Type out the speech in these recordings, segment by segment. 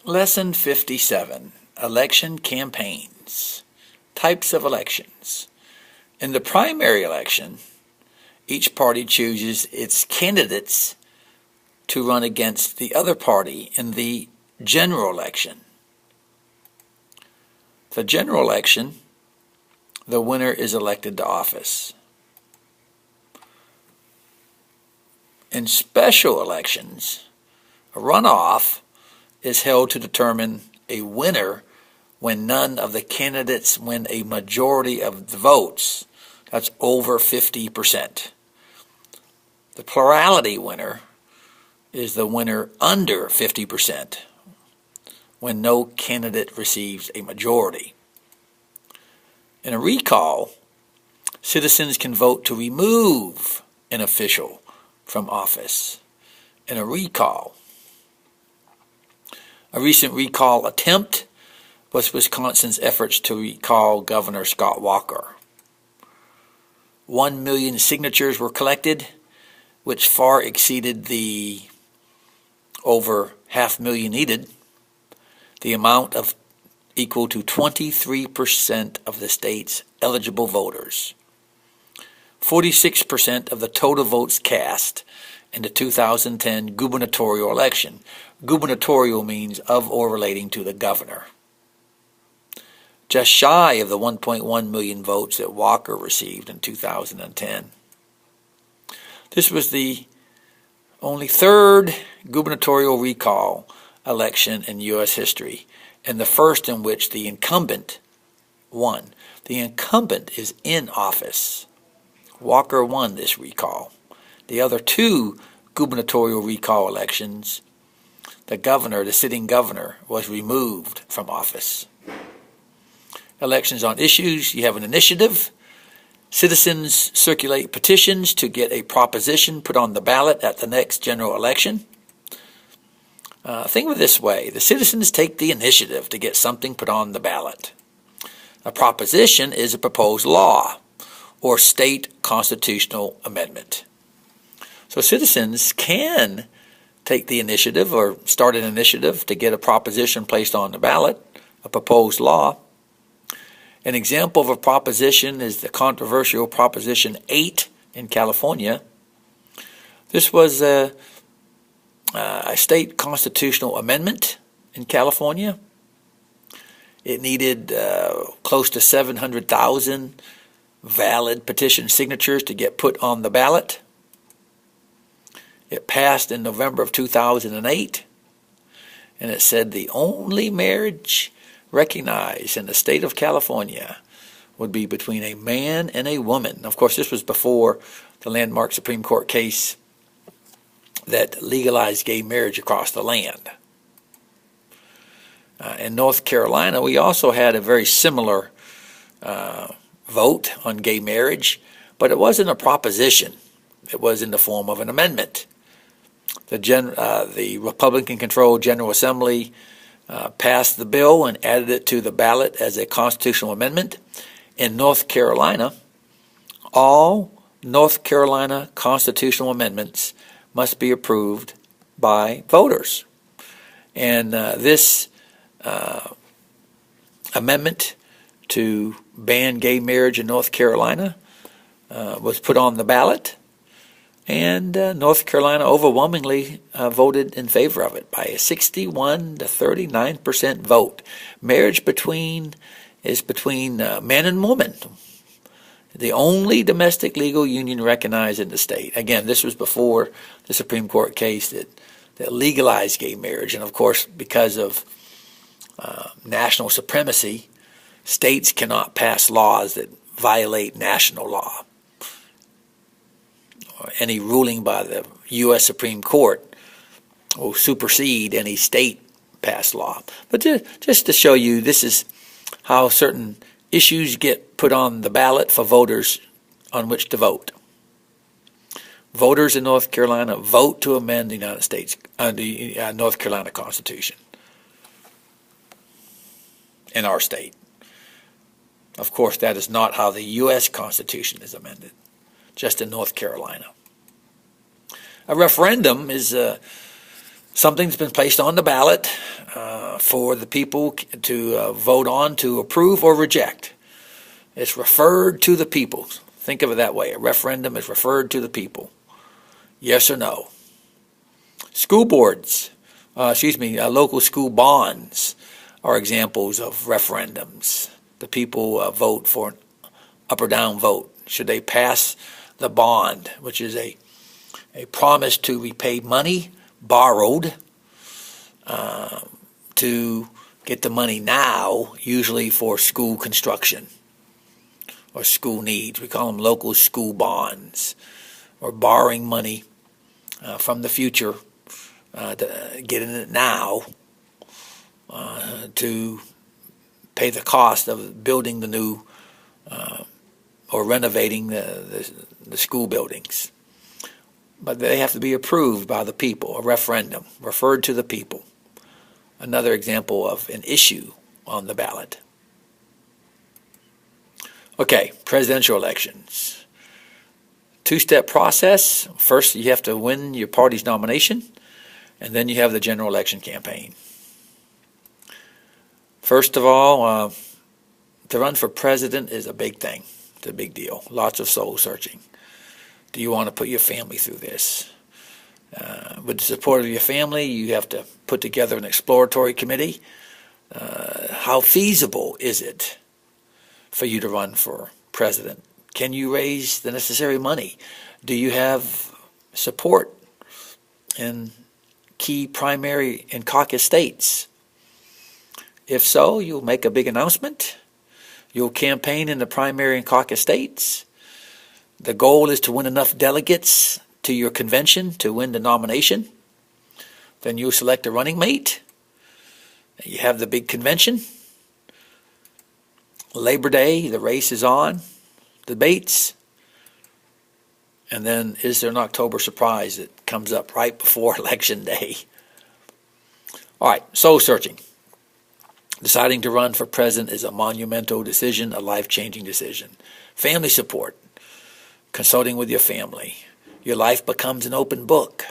Lesson 57, Election Campaigns. Types of elections. In the primary election, each party chooses its candidates to run against the other party in the general election. The general election, the winner is elected to office. In special elections, a runoff is held to determine a winner when none of the candidates win a majority of the votes. That's over 50%. The plurality winner is the winner under 50% when no candidate receives a majority. In a recall, citizens can vote to remove an official from office. In a recall, a recent recall attempt was Wisconsin's efforts to recall Governor Scott Walker. 1 million signatures were collected, which far exceeded the over 500,000 needed, the amount of equal to 23% of the state's eligible voters. 46% of the total votes cast in the 2010 gubernatorial election. Gubernatorial means of or relating to the governor. Just shy of the 1.1 million votes that Walker received in 2010. This was the only third gubernatorial recall election in U.S. history, and the first in which the incumbent won. The incumbent is in office. Walker won this recall. The other two gubernatorial recall elections, the sitting governor, was removed from office. Elections on issues, you have an initiative. Citizens circulate petitions to get a proposition put on the ballot at the next general election. Think of it this way. The citizens take the initiative to get something put on the ballot. A proposition is a proposed law or state constitutional amendment. So citizens can take the initiative or start an initiative to get a proposition placed on the ballot, a proposed law. An example of a proposition is the controversial Proposition 8 in California. This was a state constitutional amendment in California. It needed close to 700,000 valid petition signatures to get put on the ballot. It passed in November of 2008, and it said the only marriage recognized in the state of California would be between a man and a woman. Of course, this was before the landmark Supreme Court case that legalized gay marriage across the land. In North Carolina, we also had a very similar vote on gay marriage, but it wasn't a proposition. It was in the form of an amendment. The Republican-controlled General Assembly passed the bill and added it to the ballot as a constitutional amendment. In North Carolina, all North Carolina constitutional amendments must be approved by voters. And this amendment to ban gay marriage in North Carolina was put on the ballot, and North Carolina overwhelmingly voted in favor of it by a 61 to 39% vote. Marriage is between man and woman, the only domestic legal union recognized in the state. Again, this was before the Supreme Court case that legalized gay marriage, and of course, because of national supremacy, states cannot pass laws that violate national law. Any ruling by the U.S. Supreme Court will supersede any state-passed law. But just to show you, this is how certain issues get put on the ballot for voters on which to vote. Voters in North Carolina vote to amend the United States, the North Carolina Constitution in our state. Of course, that is not how the U.S. Constitution is amended, just in North Carolina. A referendum is something's been placed on the ballot for the people to vote on to approve or reject. It's referred to the people. Think of it that way. A referendum is referred to the people. Yes or no. School boards, local school bonds are examples of referendums. The people vote for an up or down vote. Should they pass the bond, which is a promise to repay money borrowed to get the money now, usually for school construction or school needs. We call them local school bonds, or borrowing money from the future, getting it now to pay the cost of building the new or renovating the school buildings. But they have to be approved by the people, a referendum, referred to the people. Another example of an issue on the ballot. Okay, presidential elections. Two-step process. First, you have to win your party's nomination, and then you have the general election campaign. First of all, to run for president is a big thing. It's a big deal. Lots of soul searching. Do you want to put your family through this? With the support of your family, you have to put together an exploratory committee. How feasible is it for you to run for president? Can you raise the necessary money? Do you have support in key primary and caucus states? If so, you'll make a big announcement. You'll campaign in the primary and caucus states. The goal is to win enough delegates to your convention to win the nomination. Then you select a running mate. You have the big convention. Labor Day, the race is on. Debates. And then is there an October surprise that comes up right before Election Day? All right, soul searching. Deciding to run for president is a monumental decision, a life-changing decision. Family support. Consulting with your family. Your life becomes an open book.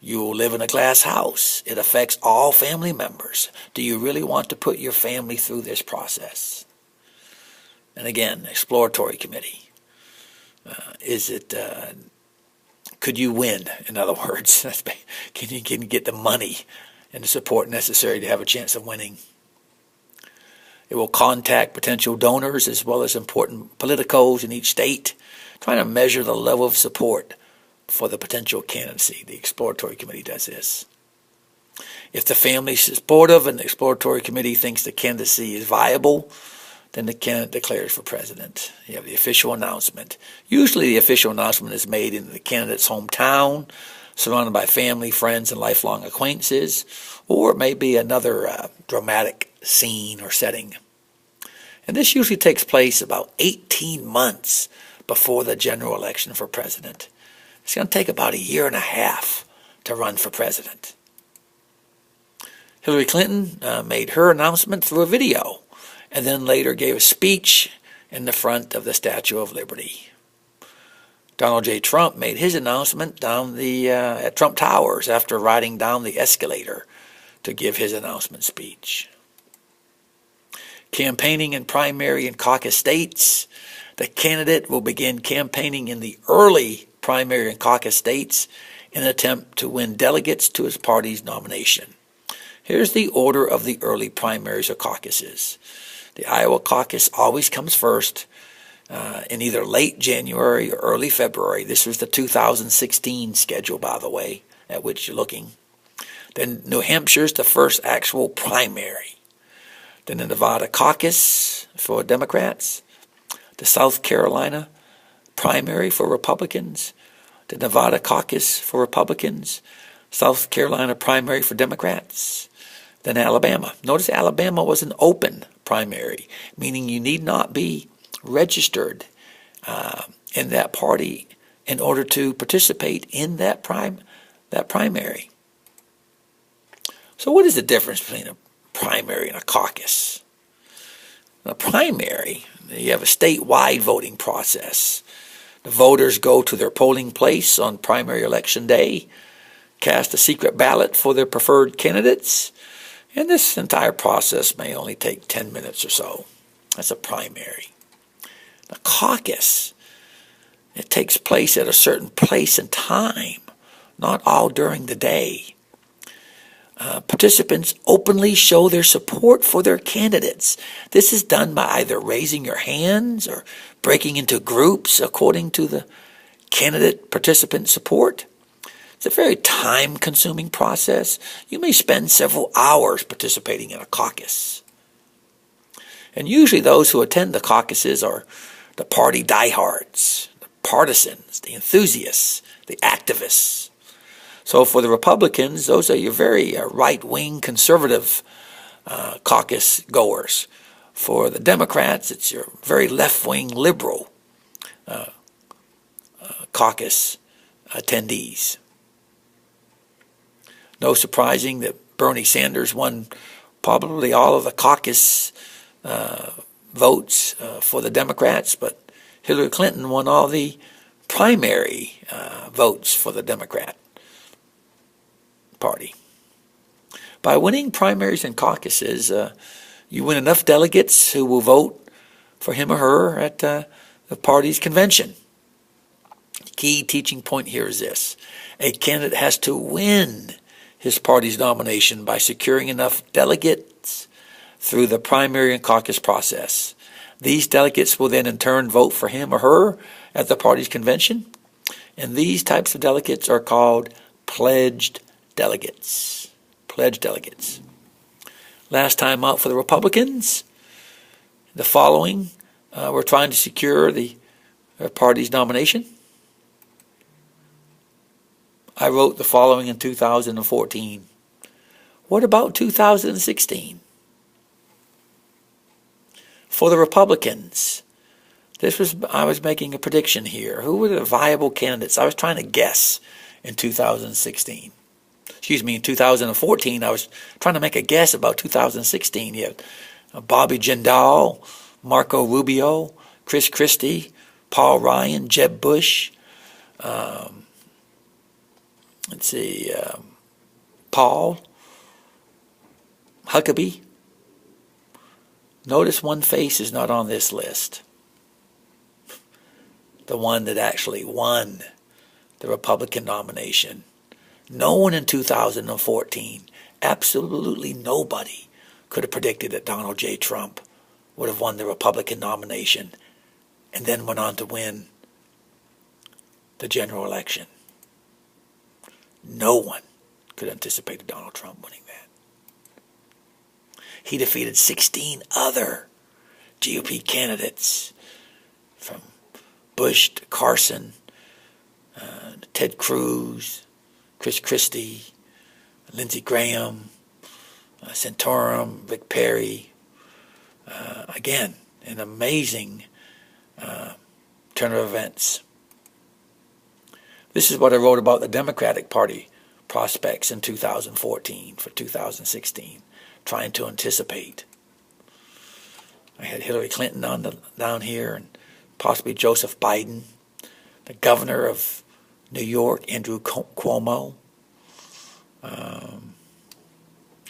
You will live in a glass house. It affects all family members. Do you really want to put your family through this process? And again, exploratory committee. Could you win? In other words, can you get the money and the support necessary to have a chance of winning? It will contact potential donors as well as important politicos in each state, trying to measure the level of support for the potential candidacy. The exploratory committee does this. If the family is supportive and the exploratory committee thinks the candidacy is viable, then the candidate declares for president. You have the official announcement. Usually the official announcement is made in the candidate's hometown, surrounded by family, friends, and lifelong acquaintances, or it may be another dramatic scene or setting. And this usually takes place about 18 months before the general election for president. It's going to take about 1.5 years to run for president. Hillary Clinton made her announcement through a video, and then later gave a speech in the front of the Statue of Liberty. Donald J. Trump made his announcement down at Trump Towers after riding down the escalator to give his announcement speech. Campaigning in primary and caucus states. The candidate will begin campaigning in the early primary and caucus states in an attempt to win delegates to his party's nomination. Here's the order of the early primaries or caucuses. The Iowa caucus always comes first in either late January or early February. This was the 2016 schedule, by the way, at which you're looking. Then New Hampshire's the first actual primary. Then the Nevada caucus for Democrats. The South Carolina primary for Republicans. The Nevada caucus for Republicans. South Carolina primary for Democrats. Then Alabama. Notice Alabama was an open primary, meaning you need not be registered in that party in order to participate in that primary. So what is the difference between a primary and a caucus? In a primary, you have a statewide voting process. The voters go to their polling place on primary election day. cast a secret ballot for their preferred candidates, and this entire process may only take 10 minutes or so. That's a primary. The caucus, it takes place at a certain place and time, not all during the day. Participants openly show their support for their candidates. This is done by either raising your hands or breaking into groups according to the candidate participant support. It's a very time-consuming process. You may spend several hours participating in a caucus. And usually those who attend the caucuses are the party diehards, the partisans, the enthusiasts, the activists. So for the Republicans, those are your very right-wing conservative caucus goers. For the Democrats, it's your very left-wing liberal caucus attendees. No surprising that Bernie Sanders won probably all of the caucus votes for the Democrats, but Hillary Clinton won all the primary votes for the Democrat Party. By winning primaries and caucuses, you win enough delegates who will vote for him or her at the party's convention. The key teaching point here is this: a candidate has to win his party's nomination by securing enough delegates through the primary and caucus process. These delegates will then in turn vote for him or her at the party's convention, and these types of delegates are called pledged delegates. Pledged delegates. Last time out for the Republicans, the following were trying to secure the party's nomination. I wrote the following in 2014. What about 2016? For the Republicans, I was making a prediction here. Who were the viable candidates? I was trying to guess in 2016. In 2014, I was trying to make a guess about 2016. You had Bobby Jindal, Marco Rubio, Chris Christie, Paul Ryan, Jeb Bush, Paul Huckabee. Notice one face is not on this list. The one that actually won the Republican nomination. No one in 2014, absolutely nobody, could have predicted that Donald J. Trump would have won the Republican nomination and then went on to win the general election. No one could anticipate Donald Trump winning that. He defeated 16 other GOP candidates, from Bush to Carson, Ted Cruz, Chris Christie, Lindsey Graham, Santorum, Rick Perry. Again, an amazing turn of events. This is what I wrote about the Democratic Party prospects in 2014 for 2016, trying to anticipate. I had Hillary Clinton down here, and possibly Joseph Biden, the governor of New York, Andrew Cuomo,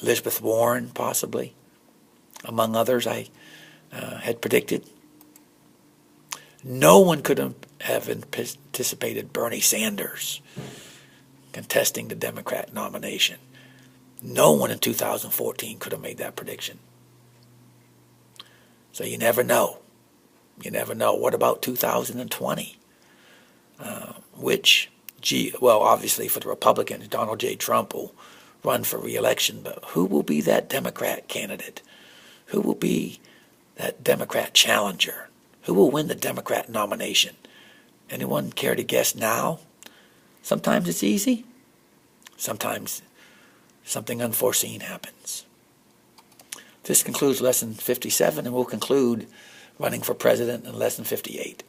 Elizabeth Warren, possibly, among others I had predicted. No one could have anticipated Bernie Sanders contesting the Democrat nomination. No one in 2014 could have made that prediction. So you never know. You never know. What about 2020? Obviously for the Republicans, Donald J. Trump will run for re-election, but who will be that Democrat candidate? Who will be that Democrat challenger? Who will win the Democrat nomination? Anyone care to guess now? Sometimes it's easy. Sometimes something unforeseen happens. This concludes Lesson 57, and we'll conclude running for president in Lesson 58.